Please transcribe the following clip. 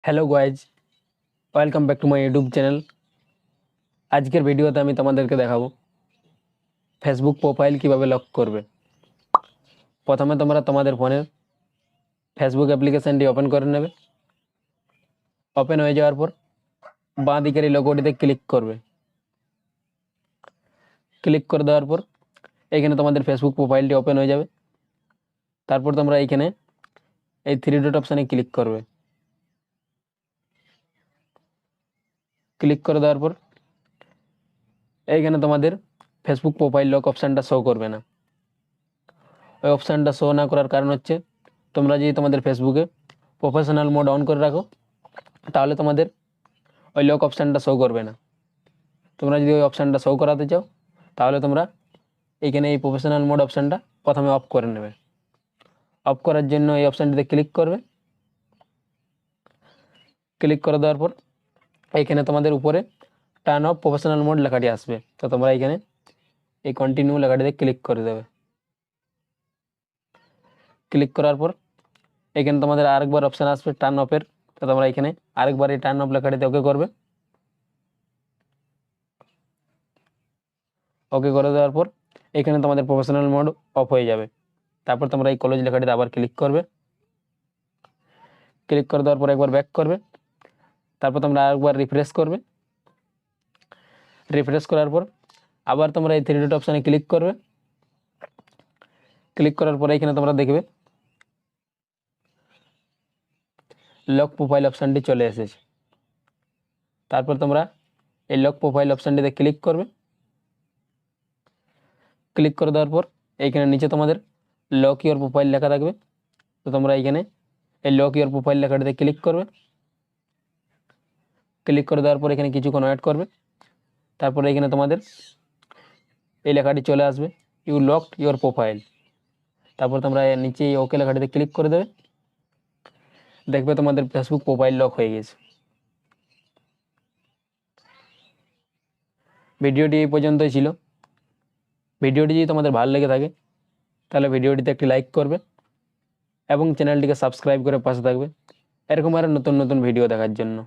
Hello guys, welcome back to my YouTube channel. আজকের ভিডিওতে আমি তোমাদেরকে দেখাবো ফেসবুক প্রোফাইল কিভাবে লক করবে। প্রথমে তোমরা তোমাদের ফোনের ফেসবুক অ্যাপ্লিকেশানটি ওপেন করে নেবে। ওপেন হয়ে যাওয়ার পর বাঁ দিকের এই লোগোটিতে ক্লিক করবে। ক্লিক করে দেওয়ার পর এখানে তোমাদের ফেসবুক প্রোফাইলটি ওপেন হয়ে যাবে। তারপর তোমরা এইখানে এই থ্রি ডট অপশানে ক্লিক করবে। ক্লিক করে দেওয়ার পর এইখানে তোমাদের ফেসবুক প্রোফাইল লক অপশানটা শো করবে না। ওই অপশানটা শো না করার কারণ হচ্ছে তোমরা যদি তোমাদের ফেসবুকে প্রফেশনাল মোড অন করে রাখো তাহলে তোমাদের ওই লক অপশানটা শো করবে না। তোমরা যদি ওই অপশানটা শো করাতে চাও তাহলে তোমরা এইখানে এই প্রফেশনাল মোড অপশানটা প্রথমে অফ করে নেবে। অফ করার জন্য এই অপশানটিতে ক্লিক করবে। ক্লিক করে দেওয়ার পর এইখানে তোমাদের উপরে টার্ন অফ প্রফেশনাল মোড লেখাটি আসবে, তো তোমরা এইখানে এই কন্টিনিউ লেখাটিতে ক্লিক করে দেবে। ক্লিক করার পর এখানে তোমাদের আরেকবার অপশান আসবে টার্ন অফের, তো তোমরা এখানে আরেকবার এই টার্ন অফ লেখাটিতে ওকে করবে। ওকে করে দেওয়ার পর এখানে তোমাদের প্রফেশনাল মোড অফ হয়ে যাবে। তারপর তোমরা এই কলেজ লেখাটিতে আবার ক্লিক করবে। ক্লিক করে দেওয়ার পর একবার ব্যাক করবে। তারপর তোমরা আরেকবার রিফ্রেশ করবে। রিফ্রেশ করার পর আবার তোমরা এই থ্রি ডট অপশানে ক্লিক করবে। ক্লিক করার পরে এখানে তোমরা দেখবে লক প্রোফাইল অপশানটি চলে এসেছে। তারপর তোমরা এই লক প্রোফাইল অপশানটিতে ক্লিক করবে। ক্লিক করে দেওয়ার পর এইখানে নিচে তোমাদের লক ইওর প্রোফাইল লেখা থাকবে, তো তোমরা এইখানে এই লক ইওর প্রোফাইল লেখাটিতে ক্লিক করবে। ক্লিক করে দেওয়ার পর এখানে কিছুক্ষণ ওয়েট করবে। তারপরে এখানে তোমাদের এই লেখাটি চলে আসবে, ইউ লকড ইওর প্রোফাইল। তারপর তোমরা নিচে এই ওকে লেখাটিতে ক্লিক করে দেবে। দেখবে তোমাদের ফেসবুক প্রোফাইল লক হয়ে গেছে। ভিডিওটি এই পর্যন্তই ছিল। ভিডিওটি যদি তোমাদের ভালো লেগে থাকে তাহলে ভিডিওটিতে একটি লাইক করবে এবং চ্যানেলটিকে সাবস্ক্রাইব করে পাশে থাকবে এরকম আরও নতুন নতুন ভিডিও দেখার জন্য।